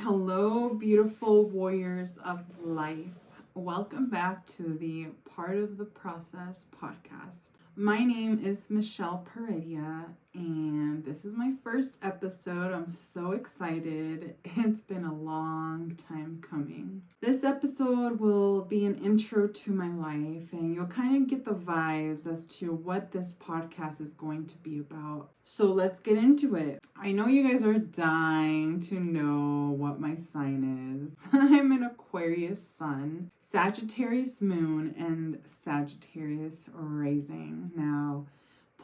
Hello, beautiful warriors of life. Welcome back to the Part of the Process podcast. My name is Michelle Peredia, and this is my first episode. I'm so excited. It's been a long time coming. This episode will be an intro to my life, and you'll kind of get the vibes as to what this podcast is going to be about. So let's get into it. I know you guys are dying to know what my sign is. I'm an Aquarius sun, Sagittarius moon, and Sagittarius rising. Now,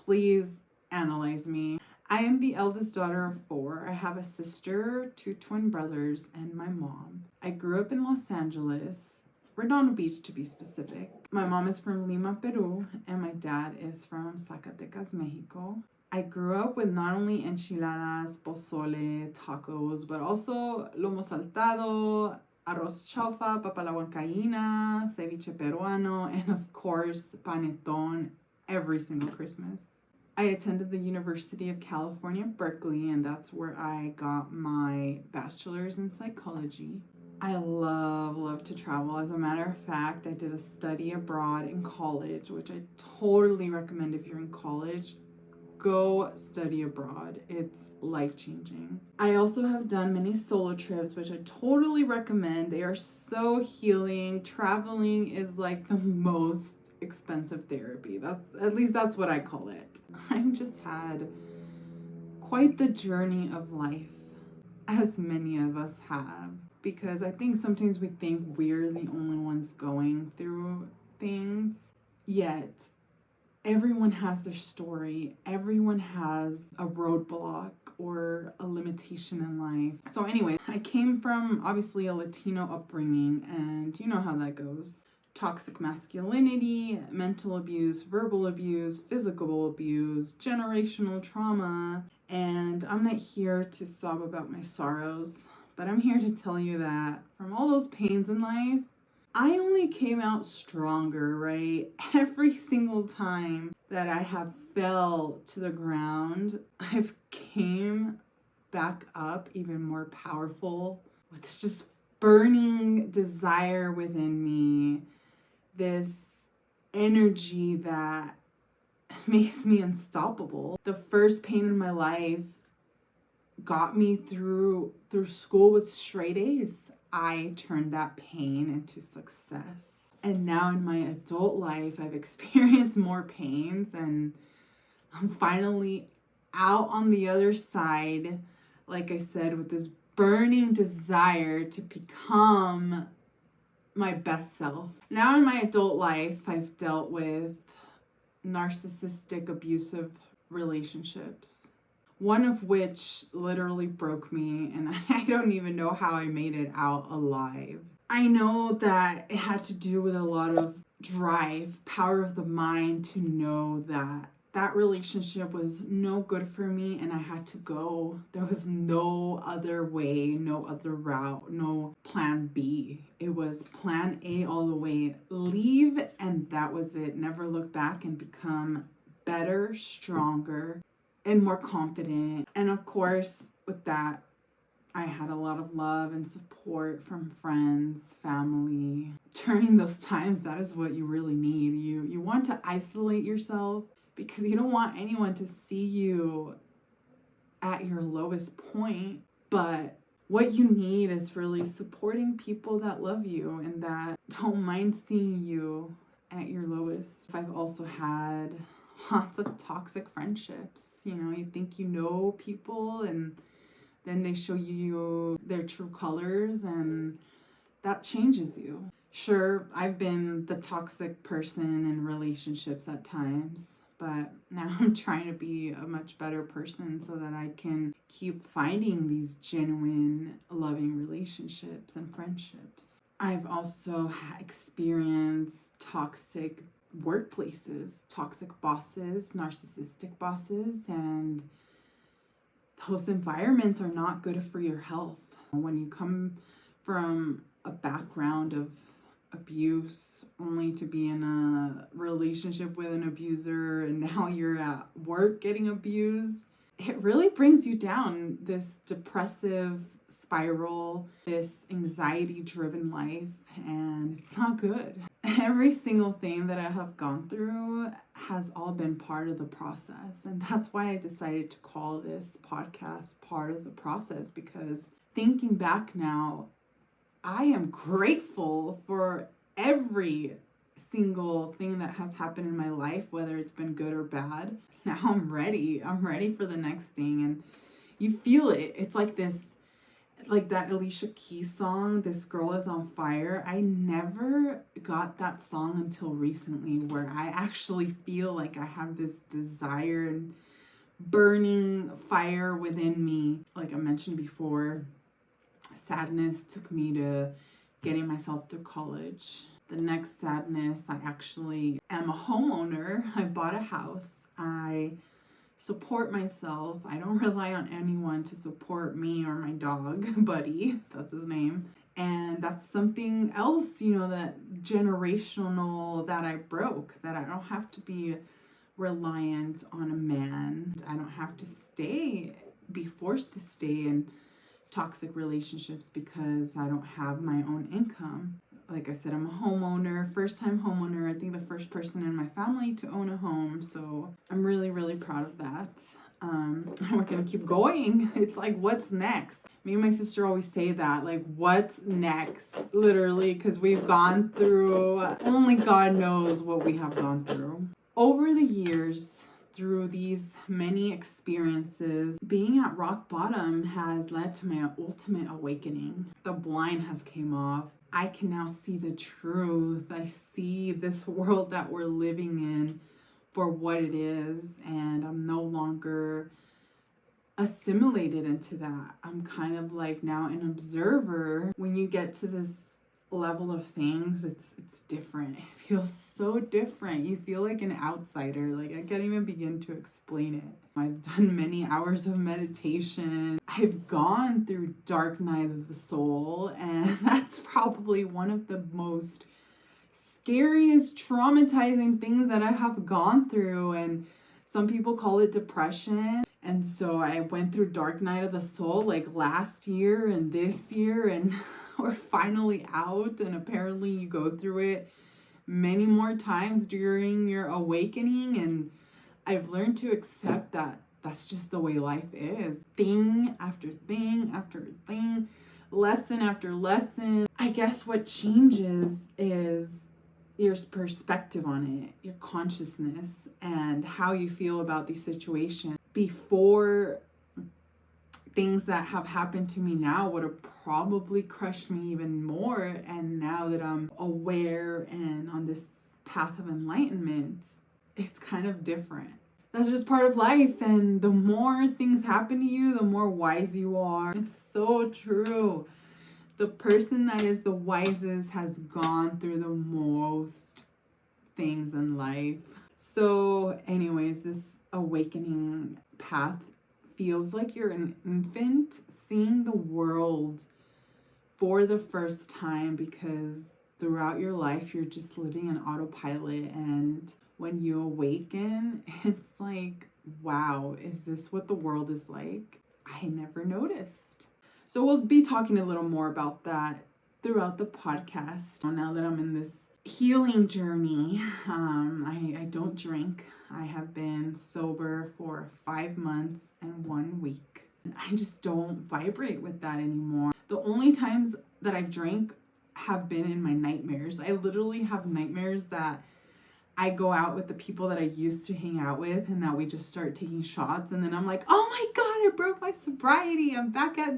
please analyze me. I am the eldest daughter of 4. I have a sister, 2 twin brothers, and my mom. I grew up in Los Angeles, Redondo Beach to be specific. My mom is from Lima, Peru, and my dad is from Zacatecas, Mexico. I grew up with not only enchiladas, pozole, tacos, but also lomo saltado, arroz chaufa, papa la huancaína, ceviche peruano, and of course, panetón every single Christmas. I attended the University of California, Berkeley, and that's where I got my bachelor's in psychology. I love to travel. As a matter of fact, I did a study abroad in college, which I totally recommend if you're in college. Go study abroad. It's life-changing. I also have done many solo trips, which I totally recommend. They are so healing. Traveling is like the most expensive therapy. That's what I call it. I've just had quite the journey of life, as many of us have, because I think sometimes we think we're the only ones going through things, yet everyone has their story. Everyone has a roadblock or a limitation in life. So anyway, I came from obviously a Latino upbringing, and you know how that goes. Toxic masculinity, mental abuse, verbal abuse, physical abuse, generational trauma. And I'm not here to sob about my sorrows, but I'm here to tell you that from all those pains in life, I only came out stronger, right? Every single time that I have fell to the ground, I've came back up even more powerful with this just burning desire within me, this energy that makes me unstoppable. The first pain in my life got me through school with straight A's. I turned that pain into success. And now in my adult life, I've experienced more pains, and I'm finally out on the other side, like I said, with this burning desire to become my best self. Now in my adult life, I've dealt with narcissistic, abusive relationships, one of which literally broke me, and I don't even know how I made it out alive. I know that it had to do with a lot of drive, power of the mind to know that that relationship was no good for me and I had to go. There was no other way, no other route, no plan B. It was plan A all the way. Leave, and that was it. Never look back and become better, stronger, and more confident. And of course, with that, I had a lot of love and support from friends, family. During those times, that is what you really need. You want to isolate yourself because you don't want anyone to see you at your lowest point. But what you need is really supporting people that love you and that don't mind seeing you at your lowest. I've also had lots of toxic friendships. You know, you think you know people and then they show you their true colors, and that changes you. Sure, I've been the toxic person in relationships at times, but now I'm trying to be a much better person so that I can keep finding these genuine, loving relationships and friendships. I've also experienced toxic workplaces, toxic bosses, narcissistic bosses, and those environments are not good for your health. When you come from a background of abuse only to be in a relationship with an abuser and now you're at work getting abused, it really brings you down. This depressive spiral, this anxiety-driven life, and it's not good. Every single thing that I have gone through has all been part of the process, and that's why I decided to call this podcast Part of the Process, because thinking back now, I am grateful for every single thing that has happened in my life, whether it's been good or bad. Now I'm ready for the next thing, and you feel it. It's like this, like that Alicia Keys song, This Girl Is on Fire. I never got that song until recently, where I actually feel like I have this desire and burning fire within me. Like I mentioned before, sadness took me to getting myself through college. The next sadness, I actually am a homeowner. I bought a house. I support myself. I don't rely on anyone to support me or my dog, Buddy, that's his name. And that's something else, that generational that I broke, that I don't have to be reliant on a man. I don't have to be forced to stay in toxic relationships because I don't have my own income. Like I said, I'm a homeowner, first-time homeowner. I think the first person in my family to own a home. So I'm really, really proud of that. We're gonna keep going. It's like, what's next? Me and my sister always say that, like, what's next? Literally, because we've gone through, only God knows what we have gone through. Over the years, through these many experiences, being at rock bottom has led to my ultimate awakening. The blind has came off. I can now see the truth. I see this world that we're living in for what it is, and I'm no longer assimilated into that. I'm kind of like now an observer. When you get to this level of things, it's different. It feels so different. You feel like an outsider. Like, I can't even begin to explain it. I've done many hours of meditation. I've gone through dark night of the soul, and that's probably one of the most scariest, traumatizing things that I have gone through. And some people call it depression. And so I went through dark night of the soul like last year and this year, and we're finally out. And apparently you go through it many more times during your awakening, and I've learned to accept that that's just the way life is. Thing after thing after thing, lesson after lesson. I guess what changes is your perspective on it, your consciousness, and how you feel about these situations. Before, things that have happened to me now would have probably crushed me even more, and now that I'm aware and on this path of enlightenment, it's kind of different. That's just part of life, and the more things happen to you, the more wise you are. It's so true. The person that is the wisest has gone through the most things in life. So anyways, this awakening path feels like you're an infant seeing the world for the first time, because throughout your life you're just living on autopilot, and when you awaken, it's like, wow, is this what the world is like? I never noticed. So we'll be talking a little more about that throughout the podcast. Now that I'm in this healing journey, I don't drink. I have been sober for 5 months and 1 week. I just don't vibrate with that anymore. The only times that I've drank have been in my nightmares. I literally have nightmares that I go out with the people that I used to hang out with, and that we just start taking shots, and then I'm like, oh my God, I broke my sobriety. I'm back at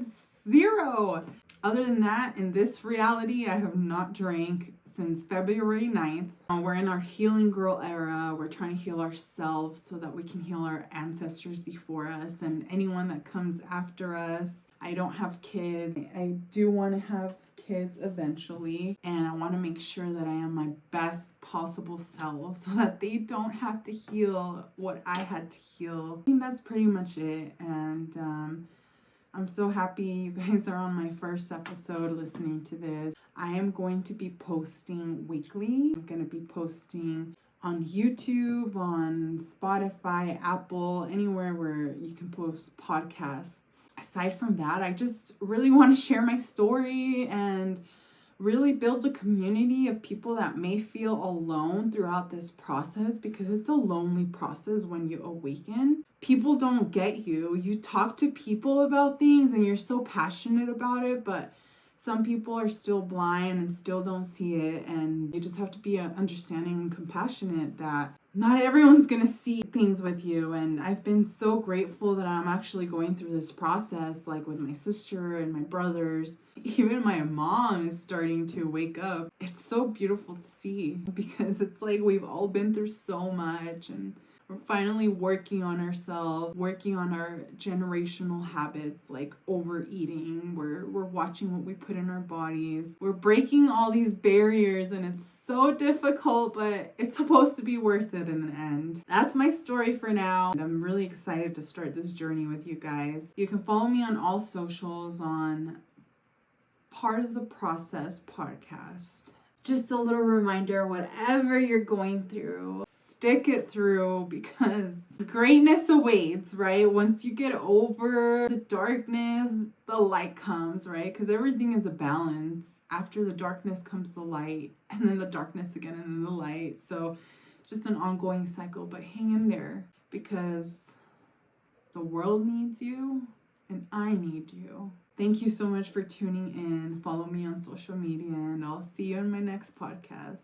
0. Other than that, in this reality, I have not drank since February 9th. We're in our healing girl era. We're trying to heal ourselves so that we can heal our ancestors before us and anyone that comes after us. I don't have kids. I do want to have kids eventually, and I want to make sure that I am my best possible self so that they don't have to heal what I had to heal. I think that's pretty much it, and I'm so happy you guys are on my first episode listening to this. I am going to be posting weekly. I'm going to be posting on YouTube, on Spotify, Apple, anywhere where you can post podcasts. aside from that, I just really want to share my story and really build a community of people that may feel alone throughout this process, because it's a lonely process when you awaken. People don't get you. You talk to people about things and you're so passionate about it, but some people are still blind and still don't see it, and you just have to be understanding and compassionate that not everyone's going to see things with you. And I've been so grateful that I'm actually going through this process, like with my sister and my brothers. Even my mom is starting to wake up. It's so beautiful to see, because it's like we've all been through so much, and we're finally working on ourselves, working on our generational habits like overeating. We're watching what we put in our bodies. We're breaking all these barriers, and it's so difficult, but it's supposed to be worth it in the end. That's my story for now. And I'm really excited to start this journey with you guys. You can follow me on all socials on Part of the Process podcast. Just a little reminder, whatever you're going through, stick it through, because greatness awaits, right? Once you get over the darkness, the light comes, right? Because everything is a balance. After the darkness comes the light, and then the darkness again, and then the light. So it's just an ongoing cycle, but hang in there, because the world needs you and I need you. Thank you so much for tuning in. Follow me on social media, and I'll see you in my next podcast.